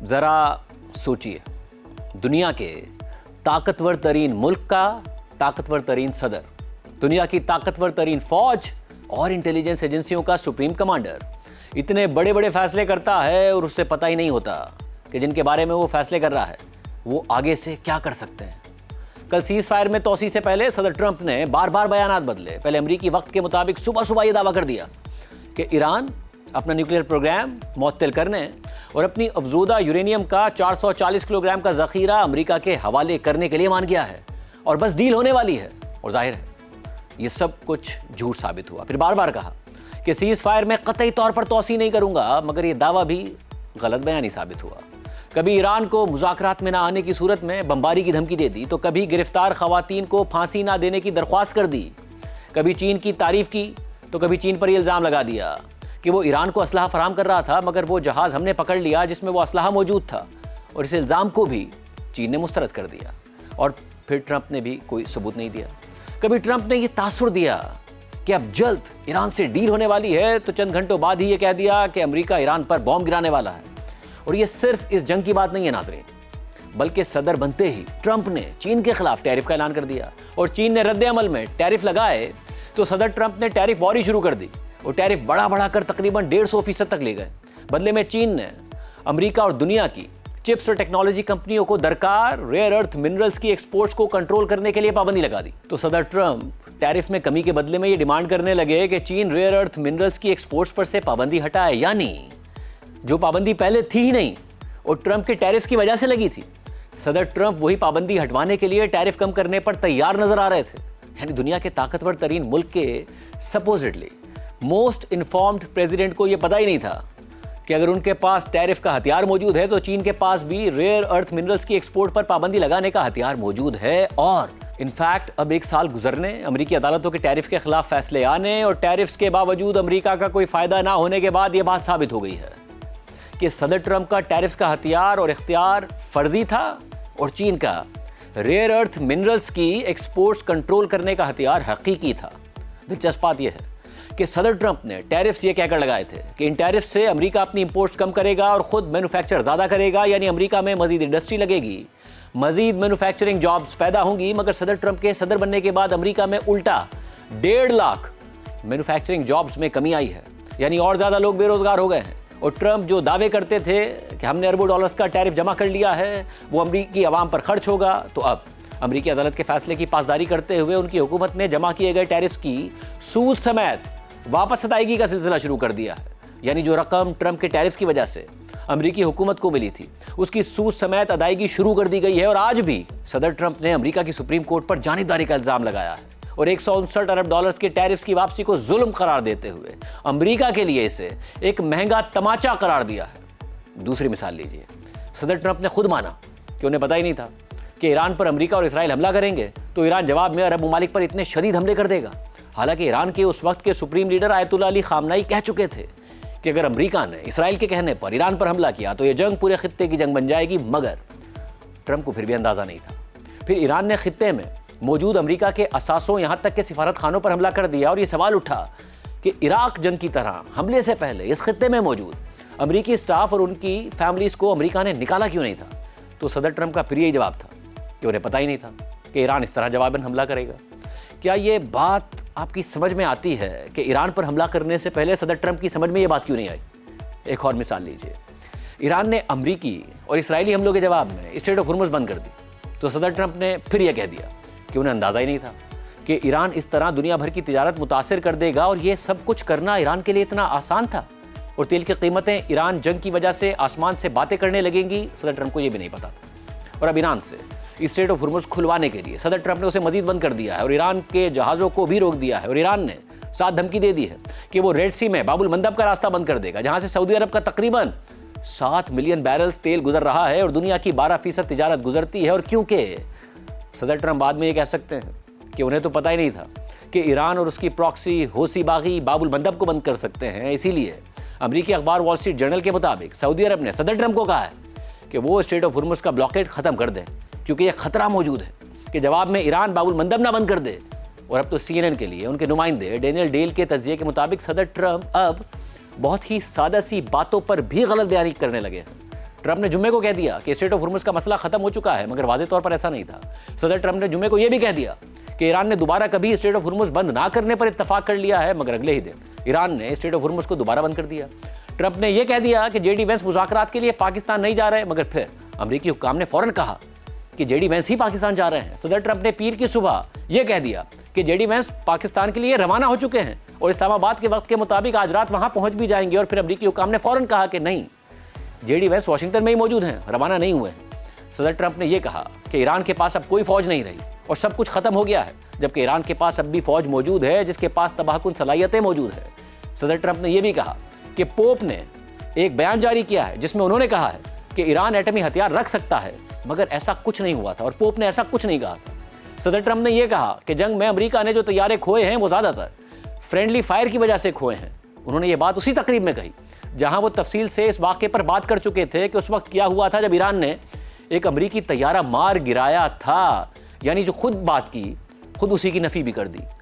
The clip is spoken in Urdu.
ذرا سوچیے، دنیا کے طاقتور ترین ملک کا طاقتور ترین صدر، دنیا کی طاقتور ترین فوج اور انٹیلیجنس ایجنسیوں کا سپریم کمانڈر اتنے بڑے بڑے فیصلے کرتا ہے اور اس سے پتہ ہی نہیں ہوتا کہ جن کے بارے میں وہ فیصلے کر رہا ہے وہ آگے سے کیا کر سکتے ہیں۔ کل سیز فائر میں توسیع سے پہلے صدر ٹرمپ نے بار بار بیانات بدلے۔ پہلے امریکی وقت کے مطابق صبح یہ دعویٰ کر دیا کہ ایران اپنا نیوکلیئر پروگرام معطل کرنے اور اپنی افزودہ یورینیم کا 440 کلو گرام کا ذخیرہ امریکہ کے حوالے کرنے کے لیے مان گیا ہے اور بس ڈیل ہونے والی ہے، اور ظاہر ہے یہ سب کچھ جھوٹ ثابت ہوا۔ پھر بار بار کہا کہ سیز فائر میں قطعی طور پر توسیع نہیں کروں گا، مگر یہ دعویٰ بھی غلط بیانی ثابت ہوا۔ کبھی ایران کو مذاکرات میں نہ آنے کی صورت میں بمباری کی دھمکی دے دی، تو کبھی گرفتار خواتین کو پھانسی نہ دینے کی درخواست کر دی، کبھی چین کی تعریف کی تو کبھی چین پر یہ الزام لگا دیا کہ وہ ایران کو اسلحہ فراہم کر رہا تھا، مگر وہ جہاز ہم نے پکڑ لیا جس میں وہ اسلحہ موجود تھا، اور اس الزام کو بھی چین نے مسترد کر دیا، اور پھر ٹرمپ نے بھی کوئی ثبوت نہیں دیا۔ کبھی ٹرمپ نے یہ تاثر دیا کہ اب جلد ایران سے ڈیل ہونے والی ہے، تو چند گھنٹوں بعد ہی یہ کہہ دیا کہ امریکہ ایران پر بم گرانے والا ہے۔ اور یہ صرف اس جنگ کی بات نہیں ہے ناظرین، بلکہ صدر بنتے ہی ٹرمپ نے چین کے خلاف ٹیرف کا اعلان کر دیا، اور چین نے رد عمل میں ٹیرف لگائے تو صدر ٹرمپ نے ٹیرف وار شروع کر دی، اور ٹیرف بڑھا کر تقریباً 150% تک لے گئے۔ بدلے میں چین نے امریکہ اور دنیا کی چپس اور ٹیکنالوجی کمپنیوں کو درکار ریئر ارتھ منرلز کی ایکسپورٹس کو کنٹرول کرنے کے لیے پابندی لگا دی۔ تو صدر ٹرمپ ٹیرف میں کمی کے بدلے میں یہ ڈیمانڈ کرنے لگے کہ چین ریئر ارتھ منرلز کی ایکسپورٹس پر سے پابندی ہٹائے، یعنی جو پابندی پہلے تھی ہی نہیں اور ٹرمپ کے ٹیرفز کی وجہ سے لگی تھی۔ صدر ٹرمپ وہی پابندی ہٹوانے کے لیے ٹیرف کم کرنے پر تیار نظر آ رہے تھے، یعنی دنیا کے طاقتور ترین ملک کے سپوزڈلی موسٹ انفارمڈ پریزیڈنٹ کو یہ پتہ ہی نہیں تھا کہ اگر ان کے پاس ٹیرف کا ہتھیار موجود ہے تو چین کے پاس بھی ریئر ارتھ منرلز کی ایکسپورٹ پر پابندی لگانے کا ہتھیار موجود ہے۔ اور انفیکٹ اب 1 سال گزرنے، امریکی عدالتوں کے ٹیرف کے خلاف فیصلے آنے اور ٹیرفز کے باوجود امریکہ کا کوئی فائدہ نہ ہونے کے بعد یہ بات ثابت ہو گئی ہے کہ صدر ٹرمپ کا ٹیرفز کا ہتھیار اور اختیار فرضی تھا، اور چین کا ریئر ارتھ منرلز کی ایکسپورٹس کنٹرول کرنے کا ہتھیار حقیقی تھا۔ دلچسپ بات یہ ہے کہ صدر ٹرمپ نے ٹیرفز یہ کہہ کر لگائے تھے کہ ان ٹیرف سے امریکہ اپنی امپورٹس کم کرے گا اور خود مینوفیکچر زیادہ کرے گا، یعنی امریکہ میں مزید انڈسٹری لگے گی، مزید مینوفیکچرنگ جابز پیدا ہوں گی۔ مگر صدر ٹرمپ کے صدر بننے کے بعد امریکہ میں الٹا 1.5 لاکھ مینوفیکچرنگ جابز میں کمی آئی ہے، یعنی اور زیادہ لوگ بے روزگار ہو گئے ہیں۔ اور ٹرمپ جو دعوے کرتے تھے کہ ہم نے اربوں ڈالرز کا ٹیرف جمع کر لیا ہے وہ امریکی عوام پر خرچ ہوگا، تو اب امریکی عدالت کے فیصلے کی پاسداری کرتے ہوئے ان کی حکومت نے جمع کیے گئے ٹیرفز کی سود سمیت واپس ادائیگی کا سلسلہ شروع کر دیا ہے، یعنی جو رقم ٹرمپ کے ٹیرفز کی وجہ سے امریکی حکومت کو ملی تھی اس کی سود سمیت ادائیگی شروع کر دی گئی ہے۔ اور آج بھی صدر ٹرمپ نے امریکہ کی سپریم کورٹ پر جانبداری کا الزام لگایا ہے اور 159 ارب ڈالرز کے ٹیرفز کی واپسی کو ظلم قرار دیتے ہوئے امریکہ کے لیے اسے ایک مہنگا تماچا قرار دیا ہے۔ دوسری مثال لیجیے، صدر ٹرمپ نے خود مانا کہ انہیں پتہ ہی نہیں تھا کہ ایران پر امریکہ اور اسرائیل حملہ کریں گے تو ایران جواب میں عرب ممالک پر اتنے شدید حملے کر دے گا، حالانکہ ایران کے اس وقت کے سپریم لیڈر آیت اللہ علی خامنائی کہہ چکے تھے کہ اگر امریکہ نے اسرائیل کے کہنے پر ایران پر حملہ کیا تو یہ جنگ پورے خطے کی جنگ بن جائے گی، مگر ٹرمپ کو پھر بھی اندازہ نہیں تھا۔ پھر ایران نے خطے میں موجود امریکہ کے اثاثوں یہاں تک کہ سفارت خانوں پر حملہ کر دیا، اور یہ سوال اٹھا کہ عراق جنگ کی طرح حملے سے پہلے اس خطے میں موجود امریکی اسٹاف اور ان کی فیملیز کو امریکہ نے نکالا کیوں نہیں تھا؟ تو صدر ٹرمپ کا پھر یہی جواب تھا کہ انہیں پتہ ہی نہیں تھا کہ ایران اس طرح جواباً حملہ کرے گا۔ کیا یہ بات آپ کی سمجھ میں آتی ہے کہ ایران پر حملہ کرنے سے پہلے صدر ٹرمپ کی سمجھ میں یہ بات کیوں نہیں آئی؟ ایک اور مثال لیجیے، ایران نے امریکی اور اسرائیلی حملوں کے جواب میں اسٹریٹ آف ہرمز بند کر دی، تو صدر ٹرمپ نے پھر یہ کہہ دیا کہ انہیں اندازہ ہی نہیں تھا کہ ایران اس طرح دنیا بھر کی تجارت متاثر کر دے گا، اور یہ سب کچھ کرنا ایران کے لیے اتنا آسان تھا، اور تیل کی قیمتیں ایران جنگ کی وجہ سے آسمان سے باتیں کرنے لگیں گی، صدر ٹرمپ کو یہ بھی نہیں پتا تھا۔ اور اب ایران سے اسٹریٹ آف ہرمز کھلوانے کے لیے صدر ٹرمپ نے اسے مزید بند کر دیا ہے اور ایران کے جہازوں کو بھی روک دیا ہے، اور ایران نے ساتھ دھمکی دے دی ہے کہ وہ ریڈ سی میں باب المندب کا راستہ بند کر دے گا، جہاں سے سعودی عرب کا تقریباً 7 ملین بیرلز تیل گزر رہا ہے اور دنیا کی 12% تجارت گزرتی ہے۔ اور کیونکہ صدر ٹرمپ بعد میں یہ کہہ سکتے ہیں کہ انہیں تو پتہ ہی نہیں تھا کہ ایران اور اس کی پراکسی حوثی باغی باب المندب کو بند کر سکتے ہیں، اسی لیے امریکی اخبار وال اسٹریٹ جرنل کے مطابق سعودی عرب نے صدر ٹرمپ کو کہا ہے کہ وہ اسٹریٹ آف ہرمز کا بلاکیڈ ختم کر دے، کیونکہ یہ خطرہ موجود ہے کہ جواب میں ایران باب المندب نہ بند کر دے۔ اور اب تو CNN کے لیے ان کے نمائندے ڈینیل ڈیل کے تجزیے کے مطابق صدر ٹرمپ اب بہت ہی سادہ سی باتوں پر بھی غلط بیانی کرنے لگے ہیں۔ ٹرمپ نے جمعے کو کہہ دیا کہ اسٹریٹ آف ہرمز کا مسئلہ ختم ہو چکا ہے، مگر واضح طور پر ایسا نہیں تھا۔ صدر ٹرمپ نے جمعے کو یہ بھی کہہ دیا کہ ایران نے دوبارہ کبھی اسٹریٹ آف ہرمز بند نہ کرنے پر اتفاق کر لیا ہے، مگر اگلے ہی دن ایران نے اسٹریٹ آف ہرمز کو دوبارہ بند کر دیا۔ ٹرمپ نے یہ کہہ دیا کہ جے ڈی وینس مذاکرات کے لیے پاکستان نہیں جا رہے، مگر پھر امریکی حکام نے فوراً کہا کہ جے ڈی وینس ہی پاکستان جا رہے ہیں۔ صدر ٹرمپ نے پیر کی صبح یہ کہہ دیا کہ جے ڈی وینس پاکستان کے لیے روانہ ہو چکے ہیں اور اسلام آباد کے وقت کے مطابق آج رات وہاں پہنچ بھی جائیں گے، اور پھر امریکی حکام نے فوراً کہا کہ نہیں، جے ڈی وینس واشنگٹن میں ہی موجود ہیں، روانہ نہیں ہوئے ہیں۔ صدر ٹرمپ نے یہ کہا کہ ایران کے پاس اب کوئی فوج نہیں رہی اور سب کچھ ختم ہو گیا ہے، جبکہ ایران کے پاس اب بھی فوج موجود ہے جس کے پاس تباہ کن صلاحیتیں موجود ہیں۔ صدر ٹرمپ نے یہ بھی کہا کہ پوپ نے ایک بیان جاری کیا ہے جس میں انہوں نے کہا ہے کہ ایران ایٹمی ہتھیار رکھ سکتا ہے، مگر ایسا کچھ نہیں ہوا تھا اور پوپ نے ایسا کچھ نہیں کہا تھا۔ صدر ٹرمپ نے یہ کہا کہ جنگ میں امریکہ نے جو طیارے کھوئے ہیں وہ زیادہ تر فرینڈلی فائر کی وجہ سے کھوئے ہیں۔ انہوں نے یہ بات اسی تقریب میں کہی جہاں وہ تفصیل سے اس واقعے پر بات کر چکے تھے کہ اس وقت کیا ہوا تھا جب ایران نے ایک امریکی طیارہ مار گرایا تھا، یعنی جو خود بات کی خود اسی کی نفی بھی کر دی۔